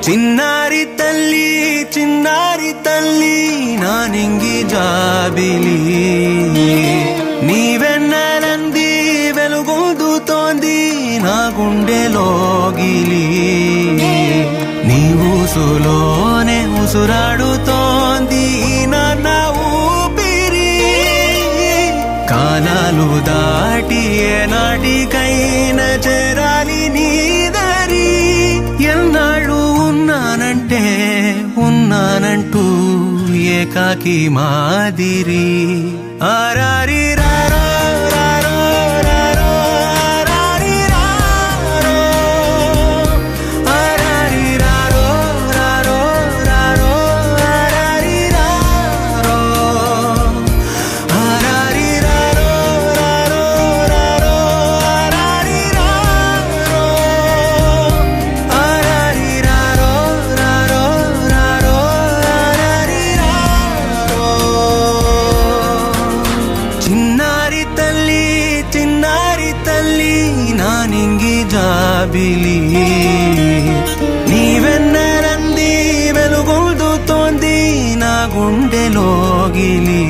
చిన్నారి తల్లి నానింగి జాబిలి నీవెన్నెలంది వెలుగొందుతోంది నా గుండెలోగిలి నీ ఊసులోనే ఉసురాడుతోంది నా ఊపిరి కాలాలు దాటి ఏనాటికైనా చేరాలి నీ దరి ఎన్నాళ్ళు ఉన్నానంటూ ఏకాకి మాదిరి ఆరారి రారో రారో రారో ఆరారి రారో ఆరారి రారో రారో రారో ఆరారి రారో ఆరారి రారో రారో రారో ఆరారి రారో ఆరారి రారో రారో రారో ఆరారి రారో చిన్నారి తల్లి నానింగి జాబిలి నీవెన్నెలంది వెలుగొందుతోంది నా గుండెలోగిలి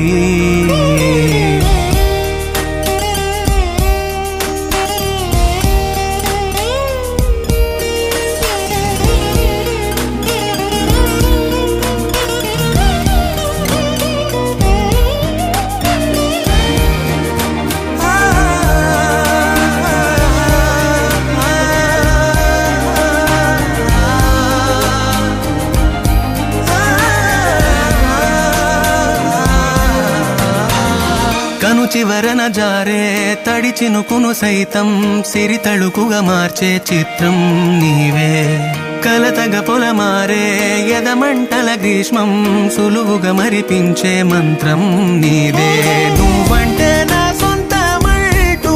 కను చివరన జారే తడి చినుకును సైతం సిరి తళుకుగా మార్చే చిత్రం నీవే కలతగ పొలమారే ఎదమంటల గ్రీష్మం సులువుగా మరిపించే మంత్రం నీవే నువ్వంటే నా సొంతమంటూ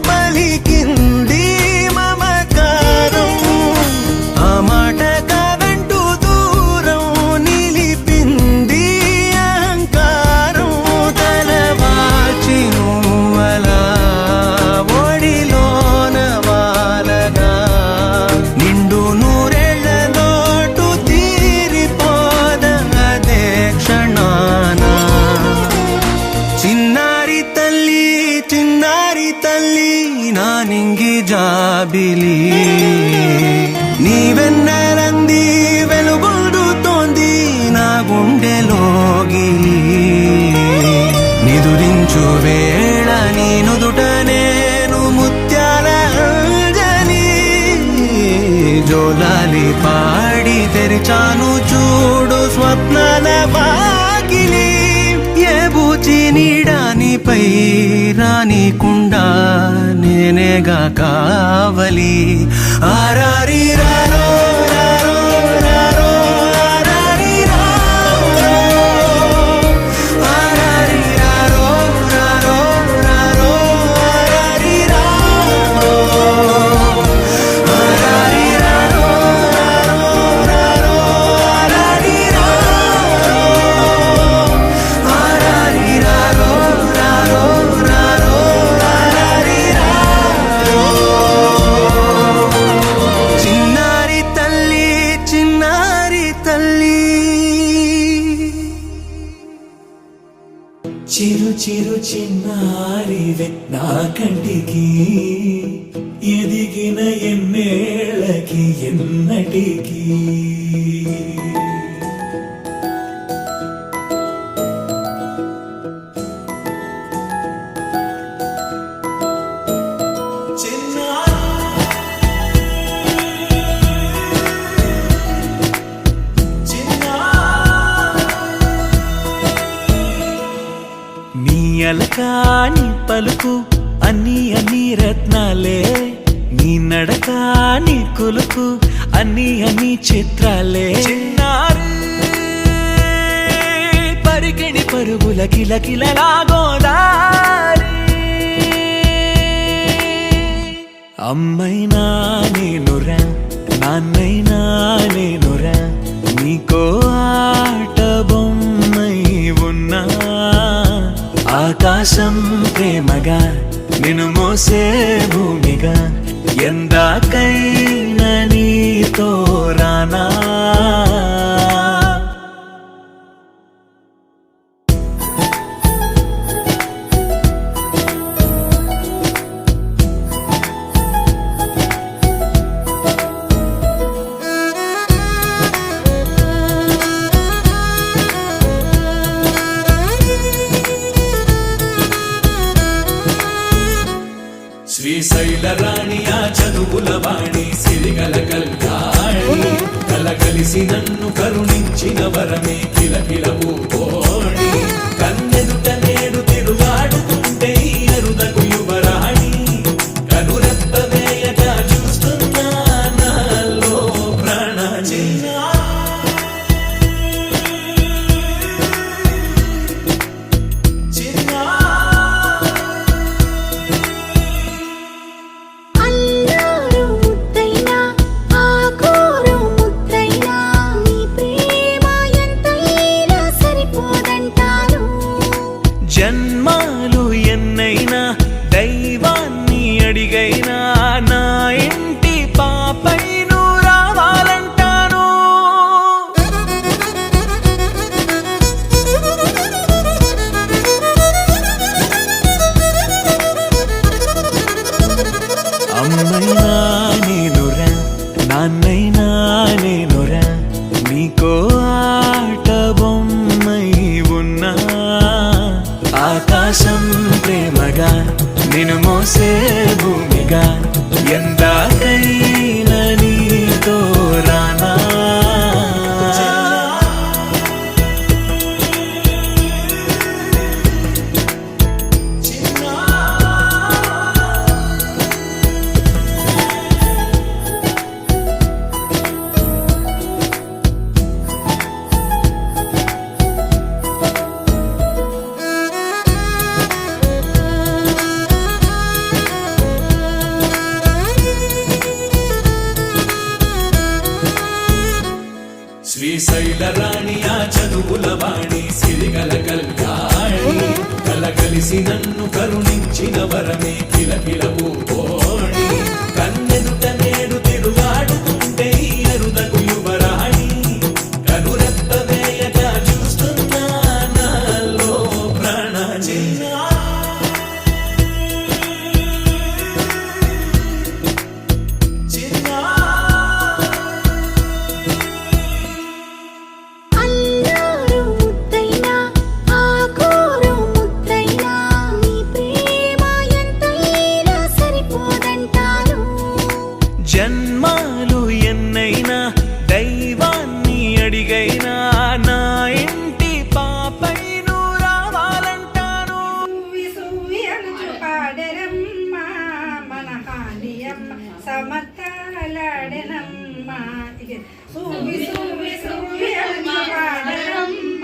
పలికింది మమకారం ఆ మాట కాదంటూ దూరం నిలిపింది అహంకారం తలవాచి నువ్వలా ఒడిలోన వాలగా నిండు నూరేళ్ల లోటు తీరిపోదదే క్షణాన చిన్నారి తల్లి నానింగి జాబిలి నీవెన్నెలంది వెలుగొందుతోంది నా గుండెలోగిలి నిదురించు వేళ నీ నుదుట నేను ముత్యాల అంజలి జోలాలి పాడి తెరిచాను చూడు స్వప్నాల వాకిలి ఏ బూచి నీడానిపై రానికుండా నేనేగా కావలి ఆరారి రారో రారో రారో ఆరారి రారో ఆరారి రారో రారో రారో ఆరారి రారో ఆరారి రారో రారో ఆరారి రారో ఆరారి రారో రారో రారో ఆరారి రారో చిన్నారి తల్లి చిరు చిరు చిన్నారివే నా కంటికి ఎదిగిన ఎన్నేళ్ళకి ఎన్నటికి నీ అలకాని పలుకు అన్ని రత్నాలే నీ నడక నీ కులుకు అన్ని చిత్రాలే చిన్నారి పరికిణి పరుగుల కిలకిలలాగోదారి అమ్మైనా నేనురా నాన్నైనా నేనురా నీకో ఆట బొమ్మై ఉన్నా ఆకాశం ప్రేమగా నిన్ను మోసే భూమిగా ఎందాకైనా నీతో రానా శ్రీశైల రాణి ఆ చదువుల వాణి సిరిగల కళ్యాణి కలగలిసి నన్ను కరుణించిన వరమే కిలకిల పూకోణి కన్నెదుట నేడు తిరుగాడుతుంటే ఈ అరుదకు యువరాణి కనురెప్ప వేయక చూస్తున్నా నాలో ప్రాణ జన్మాలు ఎన్నైనా దైవాన్ని అడిగైనా నా ఇంటి పాపై నువ్వు రావాలంటాను. అమ్మైనా నేనురా నాన్నైనా నేనురా నీకో ఆట బొమ్మై ఉన్నా ఆకాశం ప్రేమగా నిన్ను మోసే భూమిగా ఎందాకైనా నీతో రానా. శ్రీశైల రాణి ఆ చదువుల వాణి సిరిగల కళ్యాణి కలగలిసి నన్ను కరుణించిన వరమే కిలకిల పూకోణి కన్నెదుట నేడు తిరుగాడుతుంటే ఈ అరుదకు యువరాణి కనురెప్ప వేయక చూస్తున్నా నాలో ప్రాణ జన్మాలు ఎన్నైనా దైవాన్ని అడిగైనా నా ఇంటి పాపై నువ్వు రావాలంటాను. మన హానియమ్మ సమతాలాడెనమ్మ సూవి సూవి సూవి పాడరమ్మ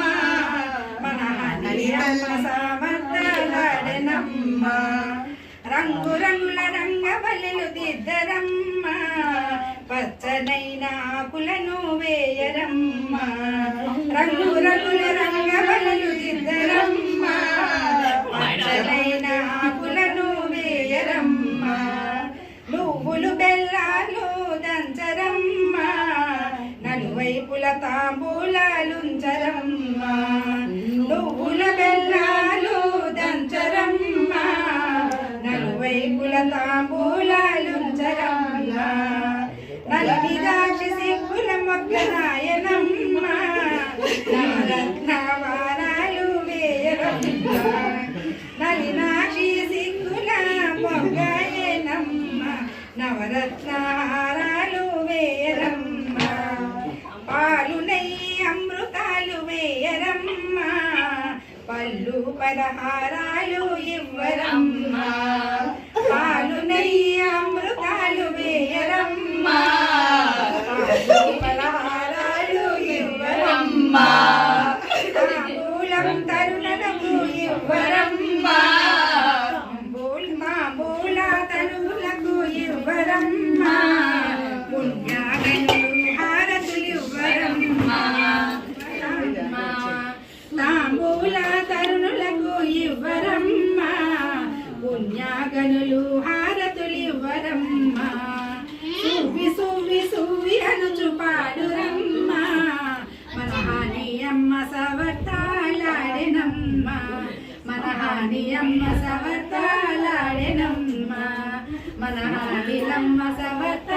మన హానియమ్మ సమతాలాడెనమ్మ రంగు రంగుల రంగవల్లులు దిద్దరమ్మ పచ్చనైన ఆకులను వేయరమ్మ రంగు రంగుల రంగవల్లులు దిద్దరమ్మ పచ్చనైన ఆకులను వేయరమ్మ నువ్వులు బెల్లాలు దంచరమ్మ నలువైపుల తాంబూలాలుంచరమ్మ నువ్వుల బెల్లాలు దంచరమ్మ నలువైపుల తాంబూలాలుంచరమ్మ నలిమిదాక్షి సిగ్గుల మొగ్గనాయనమ్మ నవరత్నవారాలు వేయరమ్మ నలినాక్షి సిగ్గుల మొగ్గయనమ్మ నవరత్నహారాలు వేయరమ్మ పాలు నెయ్యి అమృతాలు వేయరమ్మ పళ్ళు పలహారాలు ఇవ్వరమ్మ పాలు నెయ్యి అమృతాలు వేయరమ్మ పళ్ళు పలహారాలు ఇవ్వరమ్మ తాంబూలం తరుణలకు ఇవ్వరమ్మ తాంబూల తరుణలకు ఇవ్వరమ్మ పుణ్యాగనులు హారతులు ఇవ్వరమ్మ తాంబూల తరుణులకు ఇవ్వరమ్మ పుణ్యాగనులు హారతులు ఇవ్వరమ్మ సువ్వి సువ్వి సువ్వి అనుచు పాడురమ్మ మన హానియమ్మ సవర్తాలాడెనమ్మ మన హానియమ్మ సవర్తాలాడెనమ్మ మన హానిలమ్మ సవర్త